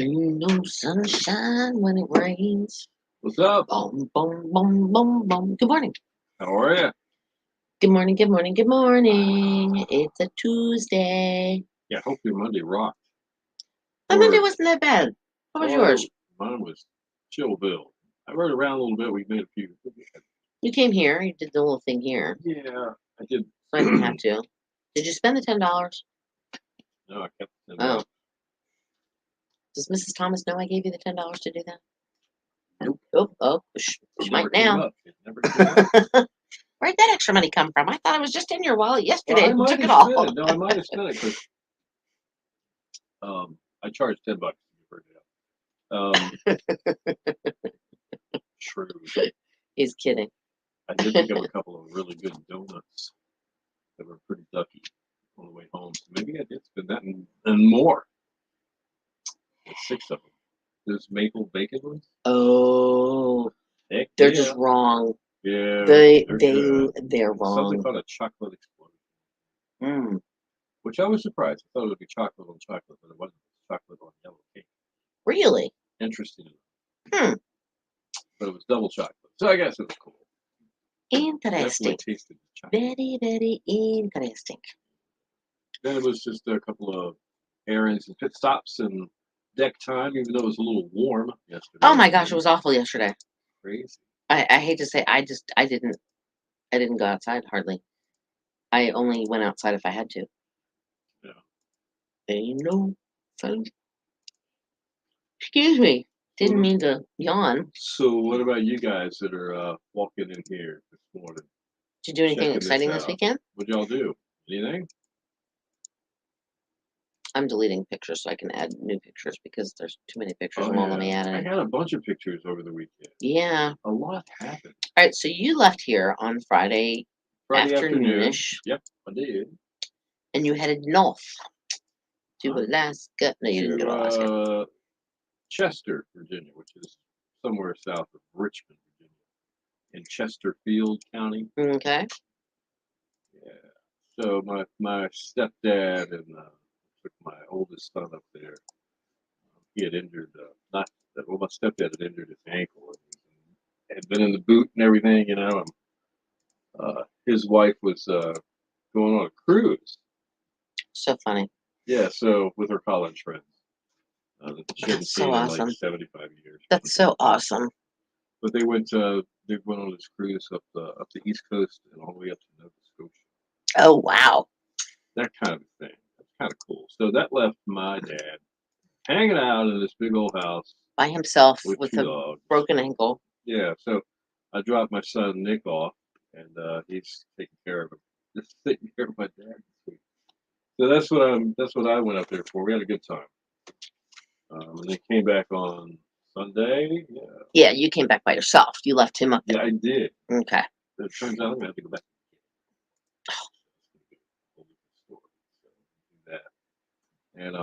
Ain't no sunshine when it rains. What's up? Boom, boom, boom, boom, boom. Good morning. How are you? Good morning, good morning, good morning. It's a Tuesday. Yeah, hopefully Monday rocked. My Monday wasn't that bad. How was yours? Mine was Chillville. I rode around a little bit. We made a few. You came here. You did the little thing here. Yeah, I did. So I didn't have to. Did you spend the $10? No, I kept it. Oh. Does Mrs. Thomas know I gave you the $10 to do that? Nope. She It might never came now. up. It never came up. Where'd that extra money come from? I thought it was just in your wallet yesterday. Well, I and might took have it all. spent it. No, I might have spent it because I charged $10 for it. True. He's kidding. I did pick up a couple of really good donuts that were pretty ducky on the way home. So maybe I did spend that and more. There's 6 of them. Those maple bacon ones. Oh, Heck they're yeah. just wrong. Yeah, They're It's something wrong. called a chocolate explosion, Mm. which I was surprised. I thought it would be chocolate on chocolate, but it wasn't. It was chocolate on yellow cake. Really? Interesting. Hmm. But it was double chocolate, so I guess it was cool. Interesting. Definitely tasted the chocolate. Very, very interesting. Then it was just a couple of errands and pit stops and deck time, even though it was a little warm yesterday. Oh my gosh, it was awful yesterday. Crazy. I hate to say, I didn't go outside hardly. I only went outside if I had to. Yeah. Ain't no fun. Excuse me. Didn't mean to yawn. So what about you guys that are walking in here this morning? Did you do anything checking exciting this this out? weekend? What'd y'all do? Anything? I'm deleting pictures so I can add new pictures because there's too many pictures and Oh, won't let me add I any. had a bunch of pictures over the weekend. Yeah. A lot happened. All right, so you left here on Friday afternoon. afternoonish, Yep, I did. and you headed north to Alaska. No, you didn't go to Alaska. To Chester, Virginia, which is somewhere south of Richmond, Virginia, in Chesterfield County. Okay. Yeah. So my stepdad and took my oldest son up there. He had injured my stepdad had injured his ankle and had been in the boot and everything, you know. And his wife was going on a cruise. So funny. Yeah, so with her college friends. She hadn't That's so seen in awesome. like 75 years. That's so awesome. But they went on this cruise up the East Coast and all the way up to Nova Scotia. Oh wow. That kind of thing. That's kind of cool. So that left my dad hanging out in this big old house By himself with with 2 a dogs. broken ankle. Yeah, so I dropped my son Nick off, and he's taking care of him. Just taking care of my dad this week. So that's what I went up there for. We had a good time. And they came back on Sunday. Yeah. Yeah, you came back by yourself. You left him up there. Yeah, I did. Okay. But it turns out I'm gonna have to go back. And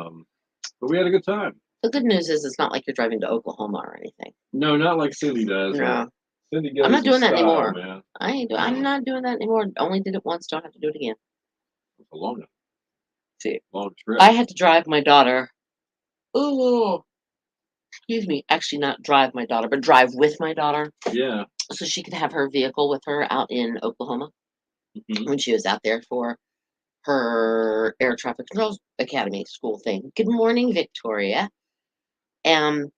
but we had a good time. The good news is it's not like you're driving to Oklahoma or anything. No, not like Cindy does. No. Cindy goes I'm not doing that style, anymore. man. I'm not doing that anymore. Only did it once, don't have to do it again. It's a long trip. I had to drive my daughter. Oh, excuse me. Actually, not drive my daughter, but drive with my daughter. Yeah. So she could have her vehicle with her out in Oklahoma when she was out there for her air traffic control academy school thing. Good morning, Victoria. And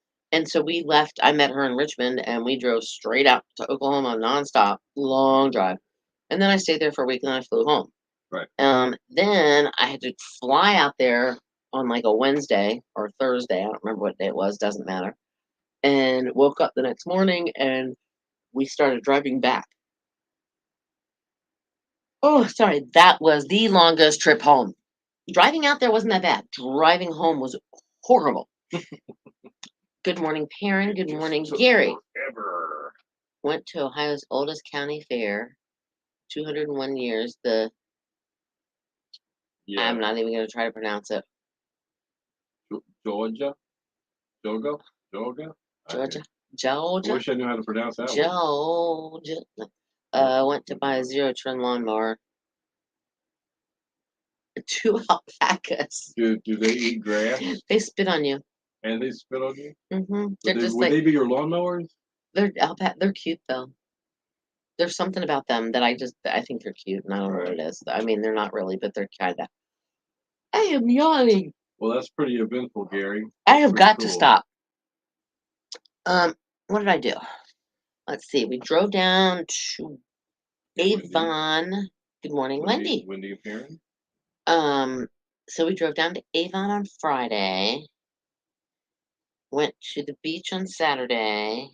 so we left. I met her in Richmond, and we drove straight out to Oklahoma nonstop, long drive. And then I stayed there for a week, and then I flew home. Right. Then I had to fly out there on like a Wednesday or Thursday. I don't remember what day it was. Doesn't matter. And woke up the next morning, and we started driving back. Oh, sorry. That was the longest trip home. Driving out there wasn't that bad. Driving home was horrible. Good morning, Perrin. Good morning, Gary. Forever. Went to Ohio's oldest county fair, 201 years. I'm not even going to try to pronounce it. Georgia. Georgia. I wish I knew how to pronounce that Georgia. Went to buy a zero-turn lawnmower. 2 alpacas. Do they eat grass? They spit on you. And they spit on you? They're just Would like they be your lawnmowers? they're cute though. There's something about them that I think they're cute, and I don't know what it is. I mean, they're not really, but they're kind of. I am yawning. Well, that's pretty eventful, Gary. I That's have pretty got to cool. stop. What did I do? Let's see. We drove down to Yeah, Wendy. Avon. Good morning, Wendy. Wendy appearing? So we drove down to Avon on Friday. Went to the beach on Saturday.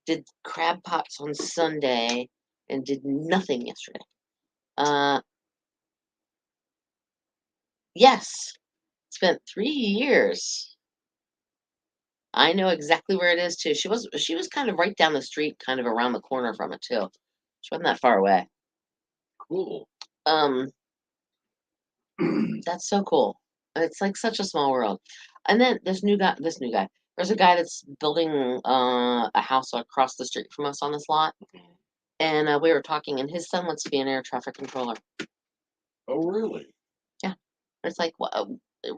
Did crab pots on Sunday and did nothing yesterday. Yes. Spent 3 years. I know exactly where it is too. She was kind of right down the street, kind of around the corner from it too. She wasn't that far away. Cool. That's so cool. It's like such a small world. And then this new guy. There's a guy that's building a house across the street from us on this lot, and we were talking, and his son wants to be an air traffic controller. Oh, really? Yeah. It's like,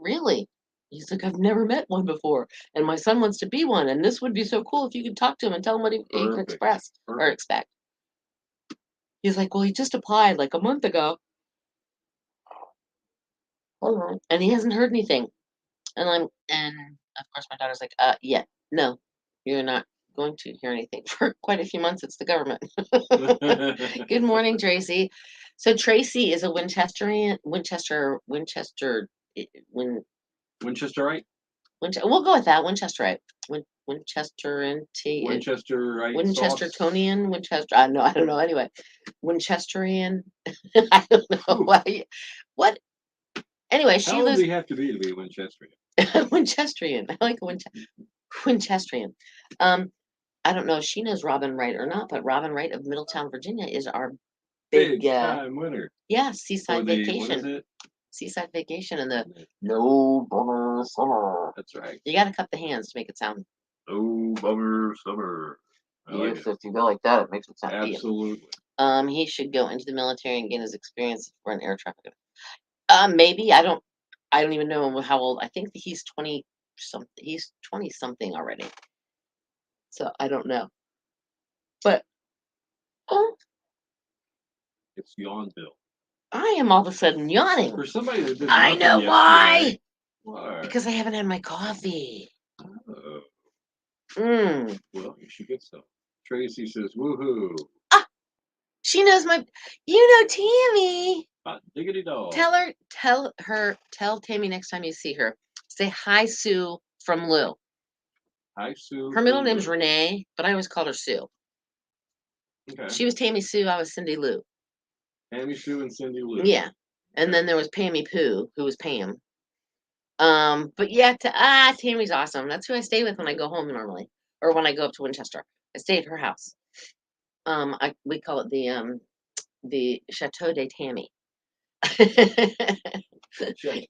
really? He's like, I've never met one before, and my son wants to be one, and this would be so cool if you could talk to him and tell him what he could express or expect. He's like, well, he just applied like a month ago. And he hasn't heard anything. And of course my daughter's like, yeah, no, you're not going to hear anything for quite a few months. It's the government. Good morning, Tracy. So Tracy is a Winchesterian, Winchesterite? We'll go with that. Winchesterite. Winchesterite. Winchesterite. Winchestertonian. Winchester. I don't know. Anyway, Winchesterian. I don't know why. What? Anyway, she How old do you have to be Winchesterian? Winchesterian. I like Winchesterian. I don't know if she knows Robin Wright or not, but Robin Wright of Middletown, Virginia, is our big time winner. Yeah, Seaside Vacation. What is it? Seaside Vacation and the No Bummer Summer. That's right. You got to cup the hands to make it sound. No Bummer Summer. Yes, if you go like that, it makes it sound. Absolutely. He should go into the military and gain his experience for an air traffic. Maybe I don't even know how old. I think he's 20 something. He's 20 something already. So I don't know. But it's Yawnville. I am all of a sudden yawning. For somebody that didn't. I know why. Why? Because I haven't had my coffee. Oh. Well, you should get some. Tracy says, "Woohoo!" She knows you know Tammy. Diggity dog. Tell Tammy next time you see her. Say hi, Sue from Lou. Hi, Sue. Her middle name's Renee, but I always called her Sue. Okay. She was Tammy Sue. I was Cindy Lou. Tammy Sue and Cindy Lou. Yeah, and then there was Pammy Pooh, who was Pam. But yeah, Tammy's awesome. That's who I stay with when I go home normally, or when I go up to Winchester. I stay at her house. We call it the Chateau de Tammy.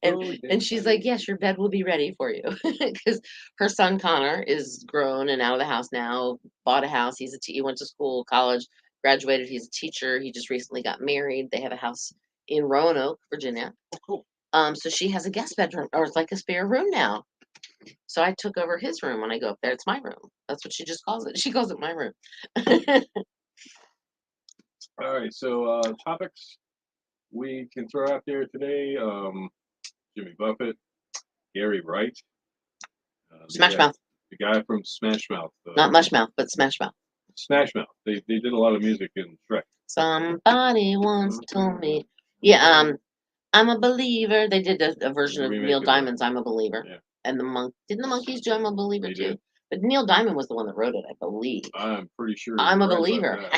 and she's like, yes, your bed will be ready for you, because her son Connor is grown and out of the house now, bought a house. He went to school, college, graduated. He's a teacher. He just recently got married. They have a house in Roanoke, Virginia. Oh, cool. So she has a guest bedroom, or it's like a spare room now. So I took over his room when I go up there. It's my room. That's what she just calls it. She calls it my room. All right, so topics we can throw out there today: Jimmy Buffett, Gary Wright, Smash Mouth, the guy from Smash Mouth, not Mush Mouth, but Smash Mouth. Smash Mouth. They did a lot of music in Shrek. Somebody once told me, yeah, I'm a believer. They did a version of Neil Diamond's "I'm a Believer," yeah. And didn't the Monkees do "I'm a Believer" they too? Did. But Neil Diamond was the one that wrote it, I believe. I'm pretty sure. I'm a believer.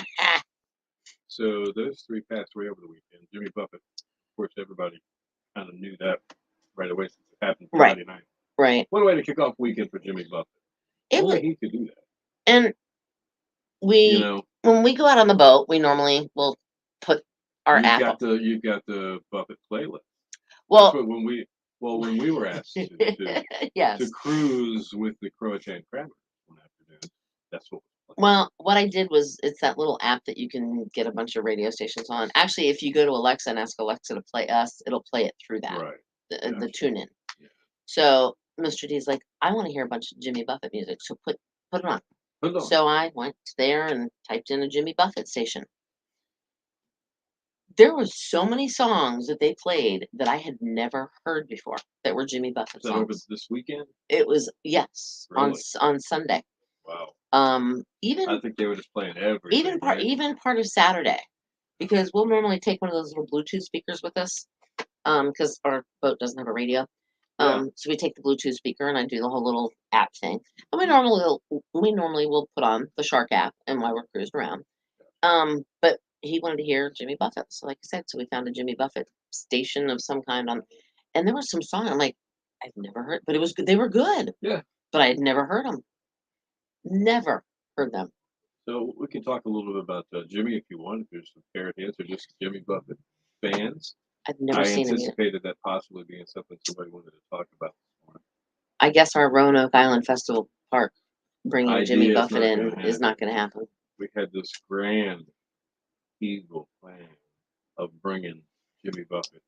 So those three passed away over the weekend. Jimmy Buffett, of course, everybody kind of knew that right away since it happened Friday night. Right. What a way to kick off the weekend for Jimmy Buffett. Only he could do that. And when we go out on the boat, we normally will put our app. You've got the Buffett playlist. Well, when we were asked to yes. to cruise with the Croatan Crammers one afternoon, that's what. Well, what I did was, it's that little app that you can get a bunch of radio stations on. Actually, if you go to Alexa and ask Alexa to play us, it'll play it through that. Right. The tune in. Yeah. So Mr. D's like, I want to hear a bunch of Jimmy Buffett music. So put it on. Hold on. So I went there and typed in a Jimmy Buffett station. There was so many songs that they played that I had never heard before that were Jimmy Buffett Is that over songs. this weekend? It was, yes, Really? on Sunday. Wow. I Even think they were just playing everything. Right? even part of Saturday, because we'll normally take one of those little Bluetooth speakers with us, because our boat doesn't have a radio. Yeah. So we take the Bluetooth speaker and I do the whole little app thing. And we normally will put on the Shark app and while we're cruising around. But he wanted to hear Jimmy Buffett. So like I said, so we found a Jimmy Buffett station of some kind on, and there was some song I'm like, I've never heard, but it was good. They were good. Yeah. But I had never heard them. Never heard them. So we can talk a little bit about Jimmy if you want, if there's some parent hits or just Jimmy Buffett fans. I've never I seen him yet. anticipated that possibly being something somebody wanted to talk about this morning. I guess our Roanoke Island Festival Park bringing Jimmy Idea is Buffett not in gonna is not happen. going to happen. We had this grand, evil plan of bringing Jimmy Buffett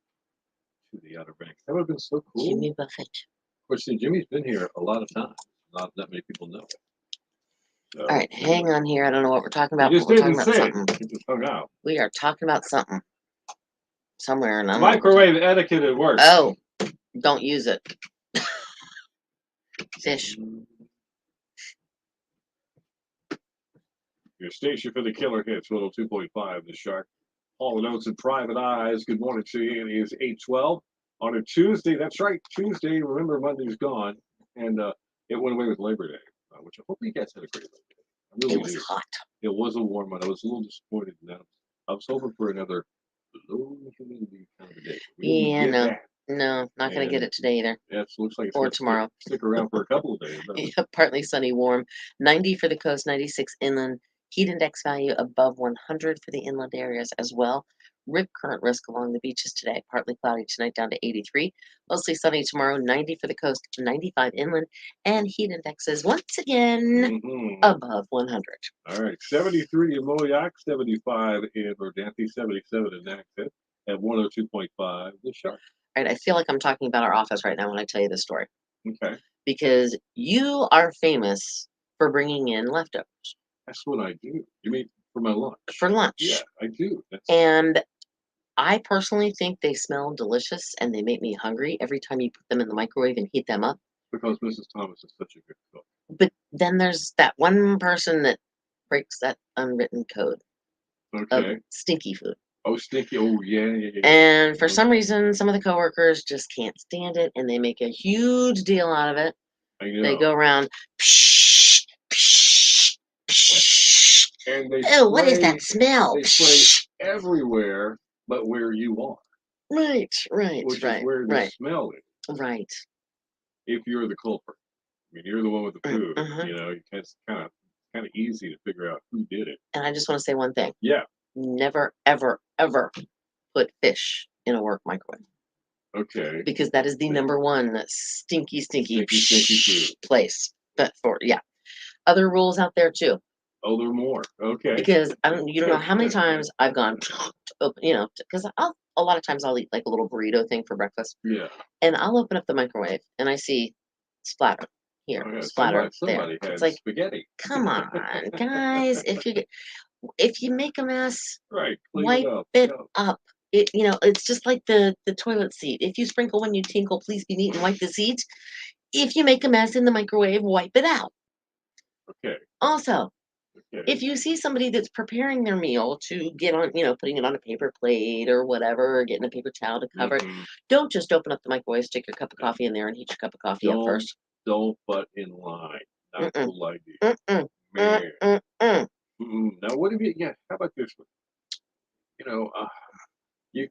to the Outer Banks. That would have been so cool. Jimmy Buffett. Of course, see, Jimmy's been here a lot of times. Not that many people know it. So, All right, hang on here. I don't know what we're talking You about, just but we're talking didn't about say it. something. You just hung out. We are talking about something somewhere, and I don't know what we're Microwave etiquette at work. talking- Oh, don't use it. Fish. Your station for the killer hits, 102.5, The Shark. All the notes and private eyes. Good morning to you. It is 8:12 on a Tuesday. That's right, Tuesday. Remember, Monday's gone, and it went away with Labor Day, which I hope you guys had a great Labor Day. I really It was do. hot. It was a warm one. I was a little disappointed in that. I was hoping for another low humidity kind of a day. We didn't Yeah, get no. that. No, not going to get And it today either. That looks like it's Or gonna tomorrow. Stick around for a couple of days. Yeah, partly sunny, warm. 90 for the coast, 96 inland. Heat index value above 100 for the inland areas as well. Rip current risk along the beaches today. Partly cloudy tonight, down to 83. Mostly sunny tomorrow, 90 for the coast, 95 inland. And heat indexes once again above 100. All right, 73 in Moyock, 75 in Verdanthe, 77 in Naxos, at 102.5 The Shark. Right, I feel like I'm talking about our office right now when I tell you this story. Okay, Because you are famous for bringing in leftovers that's what I do. You mean for my lunch? for lunch. Yeah, I do. That's And I personally think they smell delicious and they make me hungry every time you put them in the microwave and heat them up. because Mrs. Thomas is such a good cook. But then there's that one person that breaks that unwritten code of Okay. stinky food. Oh, stinky. Oh, yeah. And for some reason, some of the coworkers just can't stand it and they make a huge deal out of it. I know. They go around, psh, psh, psh. And they Oh, what is spray- that smell? They spray everywhere but where you are, Right, which is where the right, smell is. right. If you're the culprit, I mean, you're the one with the food. Mhm. You know, it's kind of easy to figure out who did it. And I just want to say one thing. Yeah. Never, ever, ever put fish in a work microwave Okay. because that is the Yeah. number one stinky Stinky food. place. But yeah, other rules out there too. Oh, there are more. Okay. Because you don't know how many times I've gone, because a lot of times I'll eat like a little burrito thing for breakfast, Yeah. and I'll open up the microwave and I see splatter here, Oh, yeah. splatter Somebody there. had It's like, spaghetti. come on, guys, if you make a mess, Right. Clean wipe it up. it Yeah. up. It's just like the toilet seat. If you sprinkle when you tinkle, please be neat and wipe the seat. If you make a mess in the microwave, wipe it out. Okay. Also, Okay. if you see somebody that's preparing their meal to get on, putting it on a paper plate or whatever, or getting a paper towel to cover it, Mhm. don't just open up the microwave, stick your cup of coffee in there, and heat your cup of coffee up first. Don't butt in line. Not Mm-mm. cool idea. Mm-mm. Man. Mm-mm. Now, what have you? Yeah. How about this one? You know, you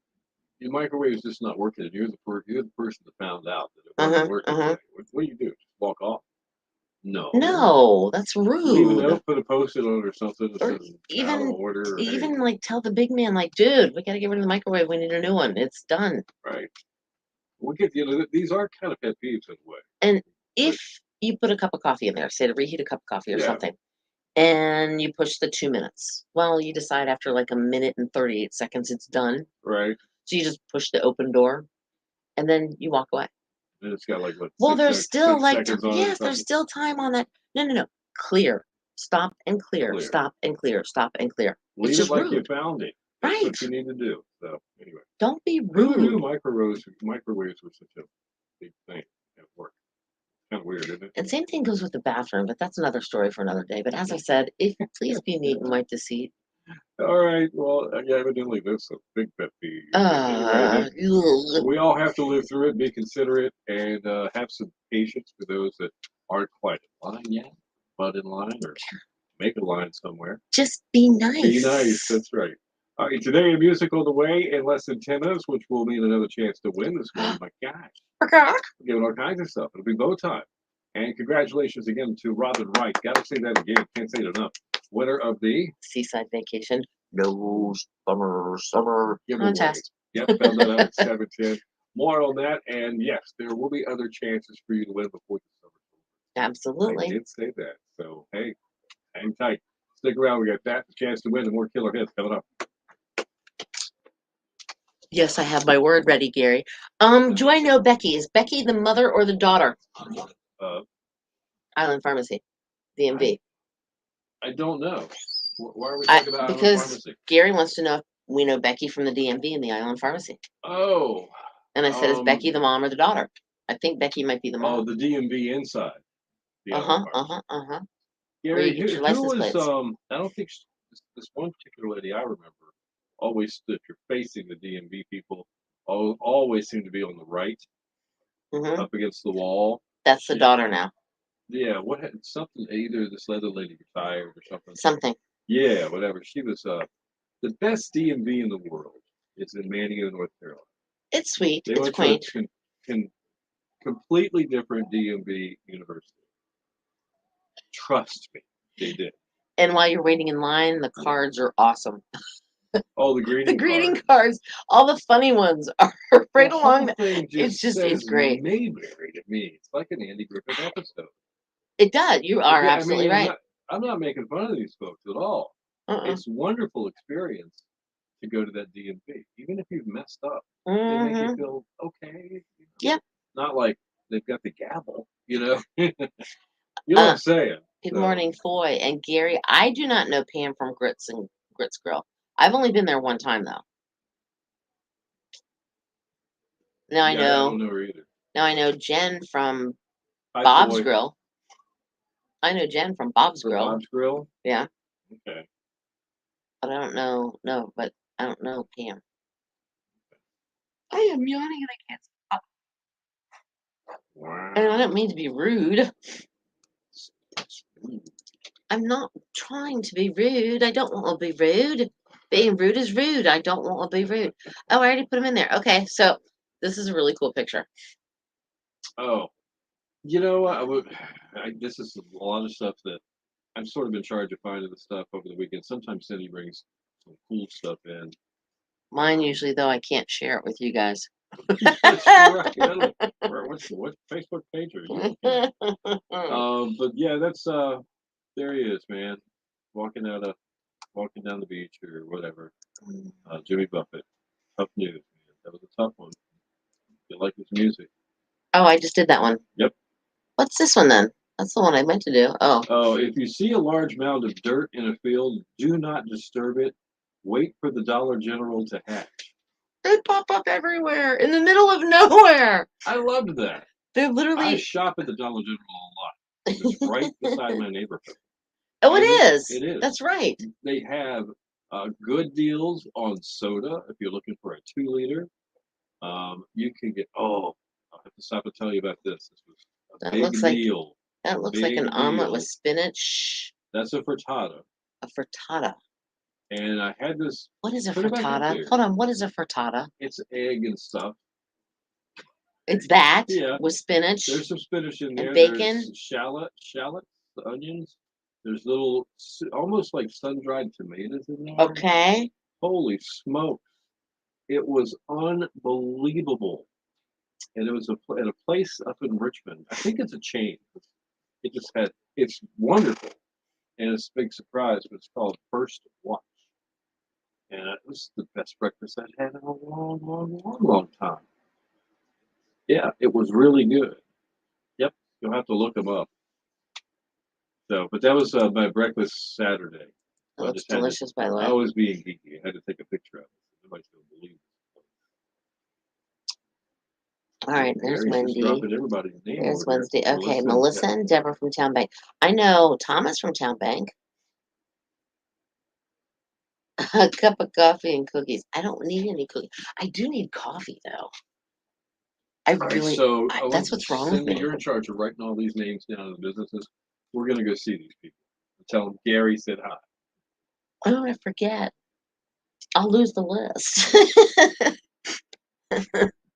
your microwave is just not working, and you're the person that found out that it wasn't working. Today. What do you do? Just walk off? No, that's Leave a rude. note, put a post-it on or something that Or says even- out of order. Or, Even hey, like tell the big man, like, dude, we gotta get rid of the microwave. We need a new one. It's done. right. We get these are kind of pet peeves in a way. And if you put a cup of coffee in there, say to reheat a cup of coffee or Yeah. something, and you push the 2 minutes, well, you decide after like a minute and 38 seconds it's done. Right. So you just push the open door and then you walk away. And it's got like what Well, there's still 6 like, seconds on it or yes, there's something. still time on that. No, no, no. Clear. Stop and clear. Clear. Stop and clear. Stop and clear. Leave It's it just like you rude. found it. That's Right. what you need to do. So anyway, Don't be who knew rude. microwaves were such a big thing at work? Kind of weird, isn't it? And same thing goes with the bathroom, but that's another story for another day. But as I said, if please be neat and wipe the seat. All right. Well, yeah, evidently this is a big pet peeve. Anyway, Ugh. we all have to live through it, be considerate, and have some patience for those that aren't quite in line yet, but in line or make a line somewhere. Just be nice. Be nice. That's right. All right. Today, a musical the way in less than 10 minutes, which will mean another chance to win this one. My gosh. Okay. We're giving all kinds of stuff. It'll be bow time. And congratulations again to Robin Wright. Gotta say that again. Can't say it enough. Winner of the Seaside Vacation. No summer giveaway. contest. Yep, found that out at 7:10. More on that, and yes, there will be other chances for you to win before the summer's over. I Absolutely. did say that. So hey, hang tight. Stick around. We got that the chance to win and more killer hits coming up. Yes, I have my word ready, Gary. Do I know Becky? Is Becky the mother or the daughter? Island Pharmacy, DMV. I don't know. Why are we talking about Island Because Pharmacy? Gary wants to know if we know Becky from the DMV and the Island Pharmacy. Oh. And I said, is Becky the mom or the daughter? I think Becky might be the mom. Oh, the DMV inside. Gary, Gary, who was I don't think this one particular lady I remember always, if you're facing the DMV people, always seem to be on the right, up against the wall. That's the daughter now. Yeah, what had something? Either this other lady retired or something. Something. Yeah, whatever. She was the best DMV in the world. It's in Manning, North Carolina. It's sweet. They it's went quaint. to a completely different DMV university. Trust me, they did. And while you're waiting in line, the cards are awesome. Oh, the greeting cards, all the funny ones are right the along. Whole thing just It's great. Mayberry to me. It's like an Andy Griffith episode. It does. You are absolutely right. I'm not making fun of these folks at all. It's a wonderful experience to go to that DMV, even if you've messed up. They make you feel okay. Yeah. Not like they've got the gavel, you know. You know what I'm saying? Good morning, Foy and Gary. I do not know Pam from Grits Grill. I've only been there one time though. Now I know. I don't know her either. Now I know Jen from Bob's Grill. I know Jen from Bob's Grill. Bob's Grill? Yeah. Okay. But I don't know. No, but I don't know Pam. I am yawning and I can't stop. Wow. And I don't mean to be rude. I'm not trying to be rude. I don't want to be rude. Being rude is rude. I don't want to be rude. Oh, I already put them in there. Okay, so this is a really cool picture. Oh, you know, this is a lot of stuff that I'm sort of in charge of finding the stuff over the weekend. Sometimes Cindy brings some cool stuff in. Mine usually, though, I can't share it with you guys. That's right. What Facebook page are you looking at? But yeah, that's there he is, man, walking down the beach or whatever. Jimmy Buffett, tough news, man. That was a tough one. You like his music? Oh, I just did that one. Yep. What's this one then? That's the one I meant to do. Oh. Oh, if you see a large mound of dirt in a field, do not disturb it. Wait for the Dollar General to hatch. They pop up everywhere in the middle of nowhere. I loved that. They're literally. I shop at the Dollar General a lot. It's right beside my neighborhood. Oh, it is. It is. That's right. They have good deals on soda if you're looking for a 2-liter. You can get. Oh, I'll have to stop and tell you about this. This was a big deal. That looks like an omelet with spinach. That's a frittata. A frittata. And I had this. What is a frittata? Hold on. What is a frittata? It's egg and stuff. It's that. Yeah. With spinach. There's some spinach in there. And bacon. There's shallots, the onions. There's little, almost like sun-dried tomatoes in there. Okay. Holy smokes. It was unbelievable. And it was at a place up in Richmond. I think it's a chain. It's wonderful. And it's a big surprise, but it's called First Watch. And it was the best breakfast I'd had in a long, long, long, long time. Yeah, it was really good. Yep, you'll have to look them up. So, but that was my breakfast Saturday. It So I looks just had to. delicious, by the I way. was being geeky. I had to take a picture of it. Nobody's gonna believe it. All right, there's Gary's just Wendy. dropping everybody's name There's over there. Wednesday. Okay, Melissa and Deborah from Town Bank. I know Thomas from Town Bank. A cup of coffee and cookies. I don't need any cookies. I do need coffee though. I All right, really. so That's what's wrong with Cindy, me. you're in charge of writing all these names down in the businesses. We're gonna go see these people and tell them Gary said hi. Oh, I forget. I'll lose the list.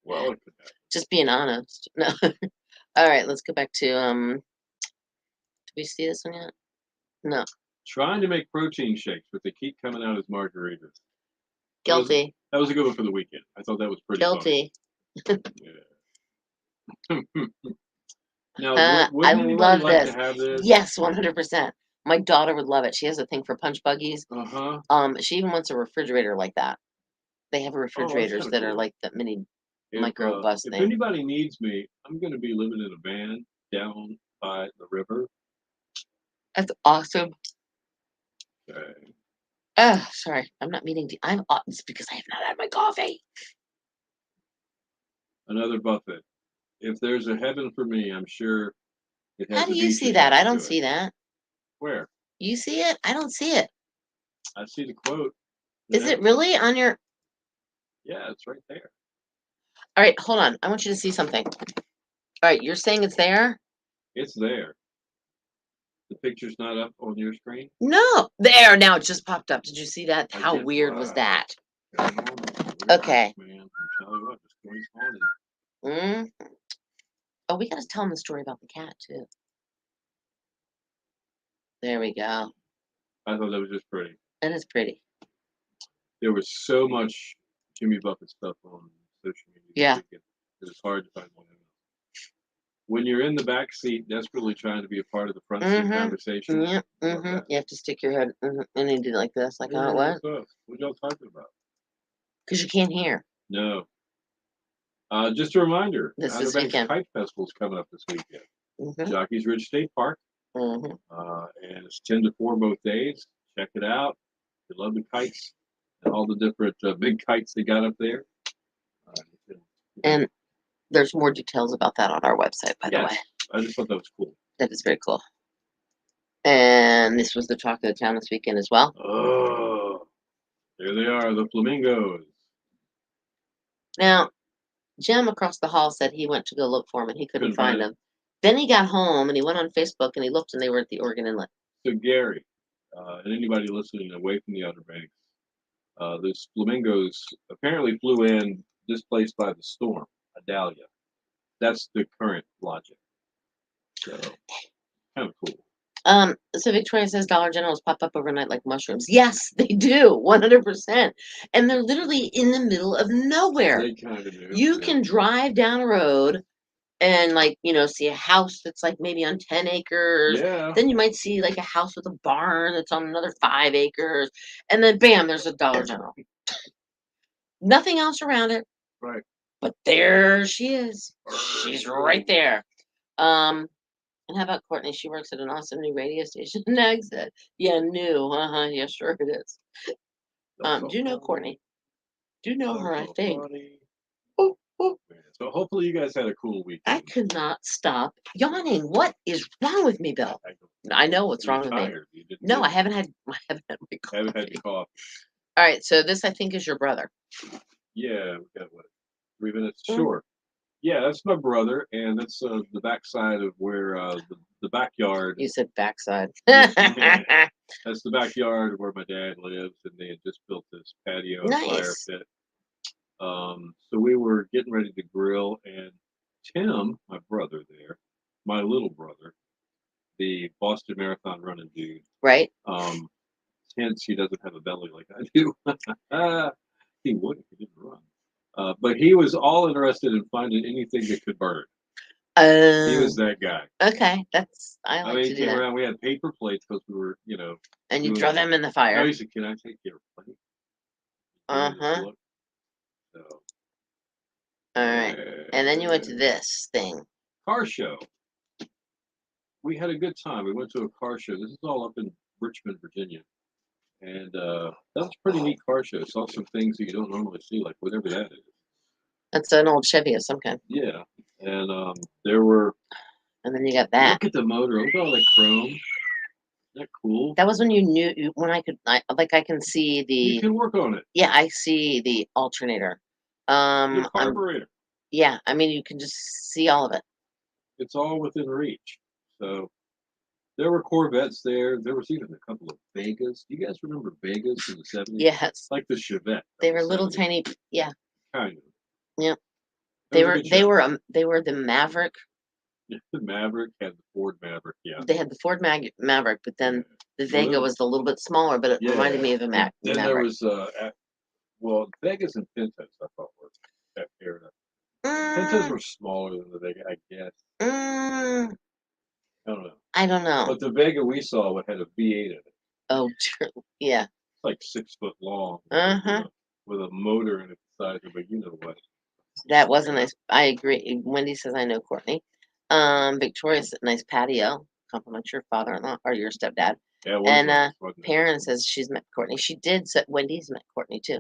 Well, it could happen. Just being honest. No. All right, let's go back to Did we see this one yet? No. Trying to make protein shakes, but they keep coming out as margaritas. Guilty. That was a good one for the weekend. I thought that was pretty Guilty. funny. Yeah. Now, I wouldn't anybody love like this. to have this? Yes, 100%. My daughter would love it. She has a thing for punch buggies. Uh-huh. She even wants a refrigerator like that. They have refrigerators kinda that are cool. like the mini micro bus If thing. anybody needs me, I'm going to be living in a van down by the river. That's awesome. Okay. Oh, sorry. I'm not meaning to. It's because I have not had my coffee. Another Buffett. If there's a heaven for me, I'm sure it has How the do you see beaches that? I next don't to it. see that. Where? You see it? I don't see it. I see the quote. Is it really on your? Yeah, it's right there. All right, hold on. I want you to see something. All right, you're saying it's there? It's there. The picture's not up on your screen? No, there. Now it just popped up. Did you see that? I How did. weird was Wow. that? Paranormal. Okay. Man, I'm telling you what, this place haunted. Oh, we got to tell them the story about the cat too. There we go. I thought that was just pretty. That is pretty. There was so much Jimmy Buffett stuff on social media. Yeah. It was hard to find one. When you're in the back seat, desperately trying to be a part of the front seat conversation. Yep. You have to stick your head and you do like this, like, oh, what? What y'all talking about? Because you can't hear. No. Just a reminder, This Outer Banks weekend. Kite Festival's coming up this weekend. Mhm. Jockey's Ridge State Park. Mhm. And it's 10 to 4 both days. Check it out. If you love the kites and all the different big kites they got up there. And there's more details about that on our website, by the way. I just thought that was cool. That is very cool. And this was the talk of the town this weekend as well. Oh, there they are, the flamingos. Now, Jim across the hall said he went to go look for them and he couldn't find them. Then he got home and he went on Facebook and he looked and they were at the Oregon Inlet. So Gary, and anybody listening away from the Outer Banks, those flamingos apparently flew in displaced by the storm, Idalia. That's the current logic. So kind of cool. So Victoria says Dollar Generals pop up overnight like mushrooms. Yes, they do, 100%. And they're literally in the middle of nowhere. They kind of do. You can drive down a road and see a house that's like maybe on 10 acres. Yeah. Then you might see like a house with a barn that's on another 5 acres. And then bam, there's a Dollar General. Nothing else around it. Right. But there she is. She's right there. And how about Courtney? She works at an awesome new radio station in Exit. Yeah, new. Yeah, sure it is. Do you know Courtney? Do you know her, I think. Ooh, ooh. So hopefully you guys had a cool weekend. I could not stop yawning. What is wrong with me, Bill? I know what's wrong with me. No, I haven't had my coffee. I haven't had your coffee. All right, so this I think is your brother. Yeah, we got what? 3 minutes? Sure. Yeah, that's my brother, and that's the backside of where the backyard. You said backside. That's the backyard where my dad lives, and they had just built this patio and fire pit. So we were getting ready to grill, and Tim, my brother there, my little brother, the Boston Marathon running dude. Right. Hence, he doesn't have a belly like I do. He would if he didn't run. But he was all interested in finding anything that could burn. He was that guy. Okay, I like to do came that. around. We had paper plates because we were, And you throw them in the fire. No, he said, "Can I take your plate?" So, All right. And then you went to this thing. Car show. We had a good time. We went to a car show. This is all up in Richmond, Virginia. And that was a pretty neat car show. Saw some things that you don't normally see, like whatever that is. That's an old Chevy of some kind. Yeah. And there were. And then you got that. Look at the motor. Look at all that chrome. Isn't that cool? That was when you knew, when I can see the. You can work on it. Yeah, I see the alternator. The carburetor. Yeah, I mean, you can just see all of it. It's all within reach. So there were Corvettes there. There was even a couple of Vegas. Do you guys remember Vegas in the 70s? Yes. Like the Chevette. They were little tiny, yeah. Kind of. Yeah. They were the Maverick. Yeah, the Maverick had the Ford Maverick, yeah. They had the Ford Maverick, but then the Vega was a little bit smaller, but it reminded me of a Maverick. Then there was Vegas and Pintos, I thought were that era. Pintos were smaller than the Vega, I guess. I don't know. But the Vega we saw had a V8 in it. Oh, true. Yeah. It's like 6 foot long. With a motor in it the size of a you know what. That was a nice. I agree. Wendy says I know Courtney. Victoria's nice patio. Compliment your father-in-law or your stepdad. Yeah, and Perrin says she's met Courtney. She did. Wendy's met Courtney too.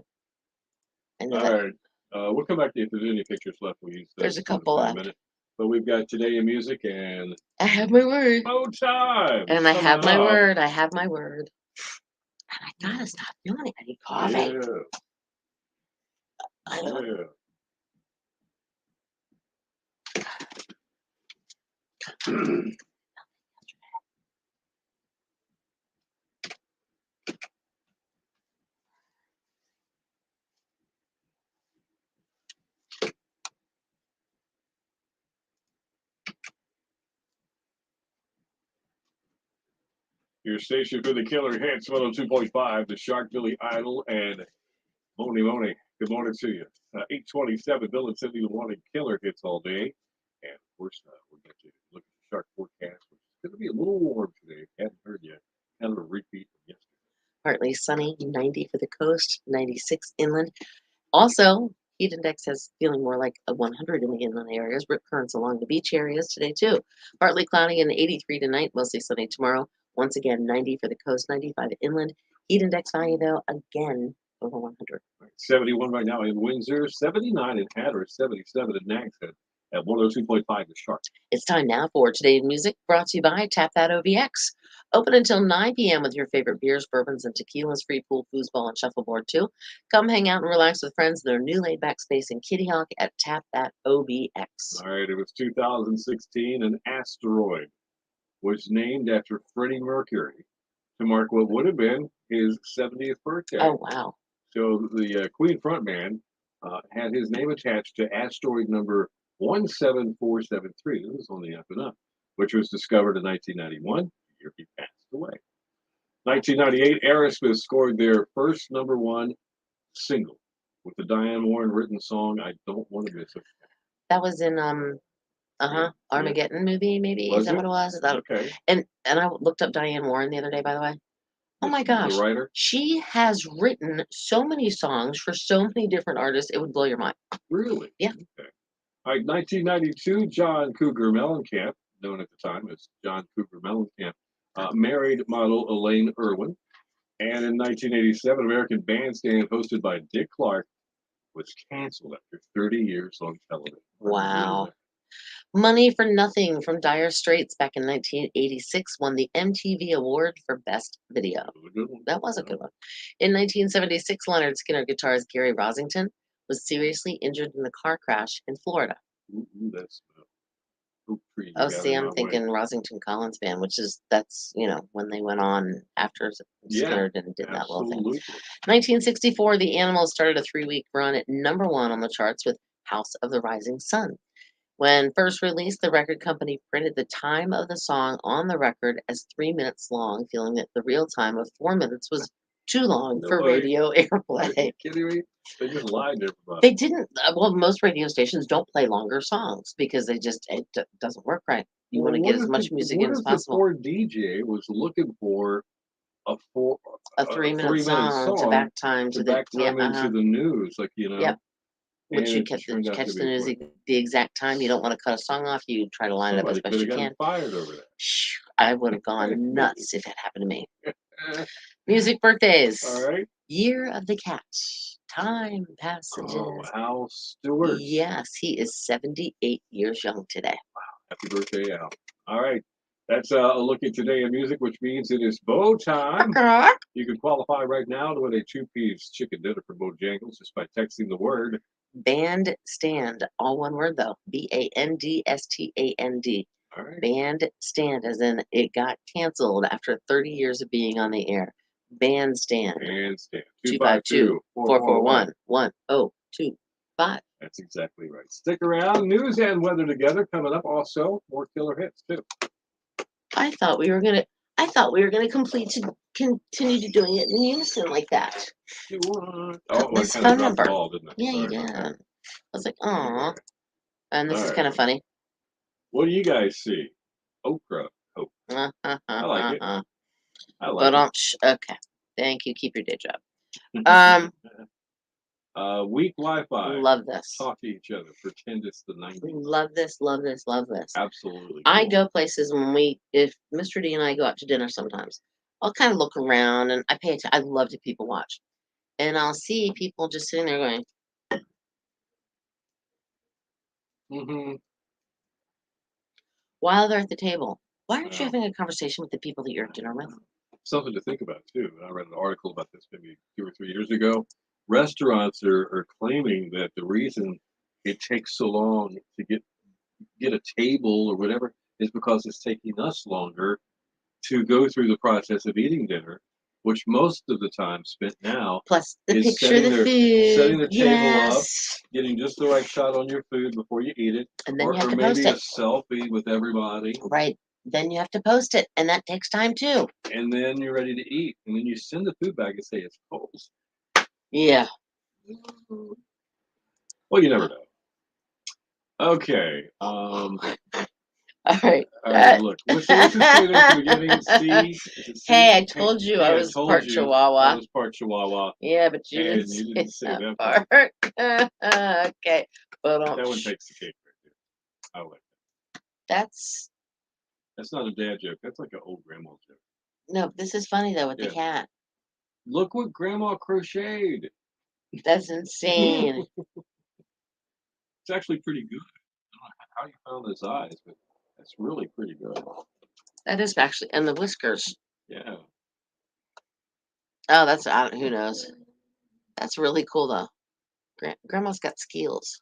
All right. We'll come back to you if there's any pictures left. We'll use there's a couple left. But we've got Today in Music and I have my word. Oh, time. And I have my word. I have my word. And I gotta stop doing it. I need coffee. Yeah. Your station for the killer hits 102.5, the Shark, Billy Idol, and Moni Moni. Good morning to you. 827, Bill and Cindy wanting killer hits all day. And of course, we're going to look at the Shark forecast, which is going to be a little warm today. Hadn't heard yet. Kind of a repeat from yesterday. Partly sunny, 90 for the coast, 96 inland. Also, heat index has feeling more like a 100 in the inland areas. Rip currents along the beach areas today too. Partly cloudy and 83 tonight, mostly sunny tomorrow. Once again, 90 for the coast, 95 inland. Heat index value though again over 100. 71 right now in Windsor, 79 in Hatteras, 77 in Nags Head at 102.5 the Shark. It's time now for Today's Music, brought to you by Tap That OBX. Open until 9 p.m. with your favorite beers, bourbons, and tequilas, free pool, foosball, and shuffleboard too. Come hang out and relax with friends in their new laid-back space in Kitty Hawk at Tap That OBX. All right, it was 2016. An asteroid was named after Freddie Mercury to mark what would have been his 70th birthday. Oh, wow. So the Queen frontman had his name attached to asteroid number 17473. This was on the up and up, which was discovered in 1991, the year he passed away. 1998, Aerosmith scored their first #1 single with the Diane Warren written song "I Don't Want to Miss It." That was in Armageddon movie, maybe. Is that what it was? Okay. And I looked up Diane Warren the other day, by the way. Oh my gosh. The writer? She has written so many songs for so many different artists, it would blow your mind. Really? Yeah. Okay. All right, 1992, John Cougar Mellencamp, known at the time as John Cougar Mellencamp, married model Elaine Irwin. And in 1987, American Bandstand, hosted by Dick Clark, was canceled after 30 years on television. Wow. Money for Nothing from Dire Straits back in 1986 won the MTV Award for Best Video. That was a good one. In 1976, Lynyrd Skynyrd guitarist Gary Rossington was seriously injured in a car crash in Florida. Oh, see, I'm thinking Rossington Collins Band, that's when they went on after Skynyrd and did that little thing. 1964, the Animals started a 3-week run at #1 on the charts with House of the Rising Sun. When first released, the record company printed the time of the song on the record as 3 minutes long, feeling that the real time of 4 minutes was too long for radio airplay. Are you kidding me? They just lied to everybody. They didn't. Well, most radio stations don't play longer songs because it doesn't work right. You want to get as much music in as possible. What if the poor DJ was looking for a 3-minute song to back time to into the news, like Yep. Would you it turned out catch to the be a news blessing. the exact time? You don't want to cut a song off. You try to line it up as Somebody best could you have gotten can. fired over that. Shh, I would have gone Maybe. nuts if it happened to me. Music birthdays. All right. Year of the cat. Time Oh, passages. Al Stewart. Yes, he is 78 years young today. Happy birthday, Al. All right. That's a look at today in music, which means it is bow time. You can qualify right now to win a two-piece chicken dinner from Bojangles just by texting the word Bandstand, all one word though. Bandstand. all right. Bandstand, as in it got canceled after 30 years of being on the air. Bandstand. Handstand. 252 441 1025. That's exactly right. Stick around. News and weather together coming up. Also, more killer hits too. I thought we were gonna continue to doing it in unison like that. Oh, Put I this kind of phone dropped the number. ball, didn't I? Yeah, you Sorry did. about I that. was like, oh. And this All is right. kind of funny. What do you guys see? Okra. Oh, I like it. I like But it. okay. Thank you. Keep your day job. Weak Wi-Fi. Love this. Talk to each other. Pretend it's the 90s. Love this. Love this. Love this. Absolutely. I cool. go places if Mr. D and I go out to dinner sometimes, I'll kind of look around and I pay attention. I love to people watch. And I'll see people just sitting there going, while they're at the table. Why aren't you having a conversation with the people that you're at dinner with? Something to think about too. I read an article about this maybe 2 or 3 years ago. Restaurants are claiming that the reason it takes so long to get a table or whatever is because it's taking us longer to go through the process of eating dinner, which most of the time spent now Plus the is picture of the food. setting the table up, Yes. getting just the right shot on your food before you eat it, And then you have or to post maybe a it. selfie with everybody. Right. Then you have to post it, and that takes time too. And then you're ready to eat, and then you send the food back and say it's cold. Yeah. Well, you never know. Okay. All right. All right. Look. What's the state at the beginning? C? Hey, I told you I was part I Chihuahua. was part Chihuahua. Yeah, but you And didn't you didn't say that that part. Okay. But That one takes the cake right there. I like that. that's That's not a dad joke. That's like an old grandma joke. no. This is funny though with the cat. Look what grandma crocheted. That's insane. It's actually pretty good. I don't know how you found his eyes, but that's really pretty good. That is actually, and the whiskers. Yeah. Oh, that's who knows. That's really cool though. Grandma's got skills.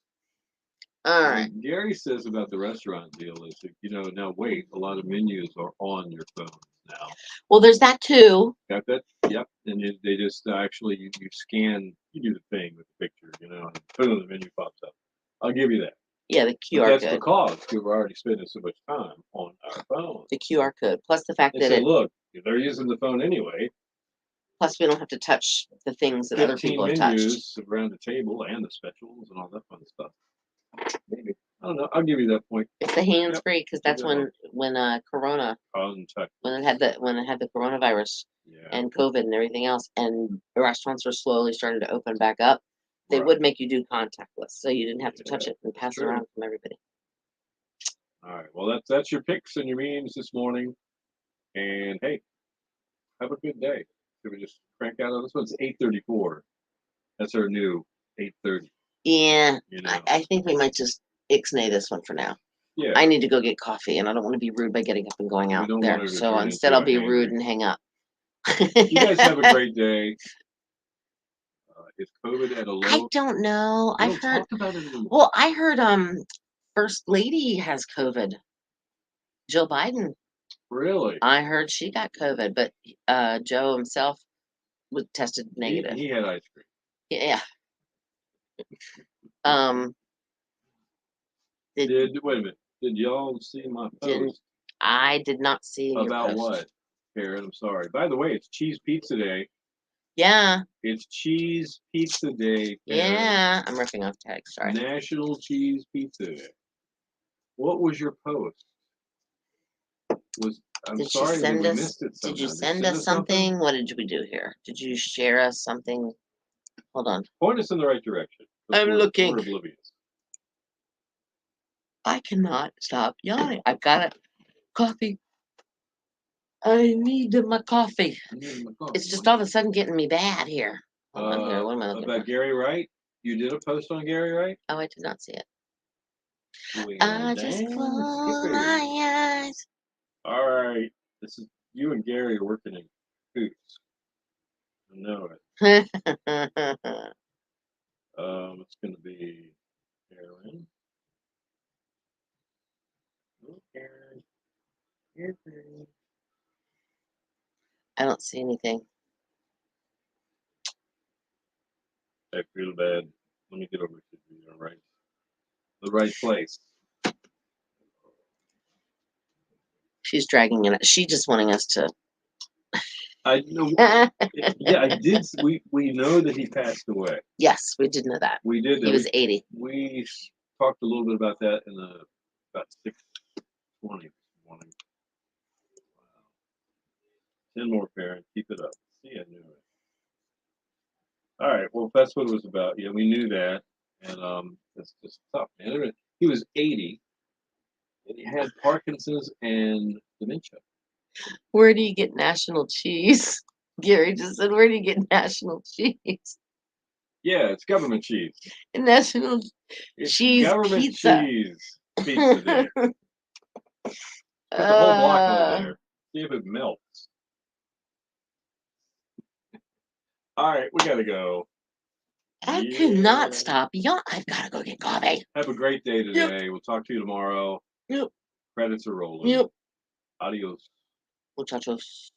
All right. What Gary says about the restaurant deal is that, now wait, a lot of menus are on your phone now. Well, there's that too. Got that? Yep. And they just actually, you scan, you do the thing with the picture, and put it on the menu pops up. I'll give you that. Yeah, the But QR that's code. because we're already spending so much time on our phone. The QR code. Plus the fact They that say, look, they're using the phone anyway. Plus we don't have to touch the things that other people have touched. menus around the table and the specials and all that fun stuff. Maybe. I don't know. I'll give you that point. It's the hands free because that's Yeah. when Corona Contact. when it had the coronavirus Yeah. and COVID and everything else, and the restaurants were slowly starting to open back up. They Right. would make you do contactless, so you didn't have to touch Yeah, it and that's pass it true. around from everybody. All right. Well, that's your picks and your memes this morning. And hey, have a good day. Should we just crank out? This one's 8:34. That's our new 8:30. Yeah, You know. I think we might just ixnay this one for now. Yeah. I need to go get coffee, and I don't want to be rude by getting up and going out don't want there. her to So turn instead, into I'll a be hangry. rude and hang up. You guys have a great day. Is COVID at a low? I don't know. We I've don't heard. talk about it anymore. Well, I heard First Lady has COVID. Jill Biden. Really? I heard she got COVID, but Joe himself was tested negative. He had ice cream. Yeah. Wait a minute. Did y'all see my post? I did not see your About post. what, Karen? I'm sorry. By the way, it's Cheese Pizza Day. Yeah. It's Cheese Pizza Day. Karen. Yeah. I'm ripping off tags. Sorry. National Cheese Pizza Day. What was your post? I'm did sorry you send we us? missed it somehow. Did you send us something? What did we do here? Did you share us something? Hold on. Point us in the right direction. But I'm we're looking. oblivious. I cannot stop yawning. I've got a coffee. I need my coffee. It's just all of a sudden getting me bad here. Hold on here. What am I looking About for? Gary Wright? You did a post on Gary Wright? Oh, I did not see it. Doing I a just damn close skippy. my eyes. All right. This is you and Gary are working in coots. I know it. It's gonna be Karen. Oh, Karen. Karen. I don't see anything. I feel bad. Let me get over to the right place. She's dragging it. She's just wanting us to. I know. Yeah, I did. We know that he passed away. Yes, we did know that. We did. He was 80. We talked a little bit about that in about 6:20 this morning. Wow. 10 more, parents. Keep it up. See, I knew it. All right. Well, that's what it was about. Yeah, we knew that, and it's just tough, man. He was 80, and he had Parkinson's and dementia. Where do you get national cheese? Gary just said, where do you get national cheese? Yeah, it's government cheese. National It's cheese government pizza. cheese pizza day. Put the whole block on there. See if it melts. All right, we gotta go. I cannot stop. I've got to go get coffee. Have a great day today. We'll talk to you tomorrow. Yep. Credits are rolling. Yep. Adios. Muchachos.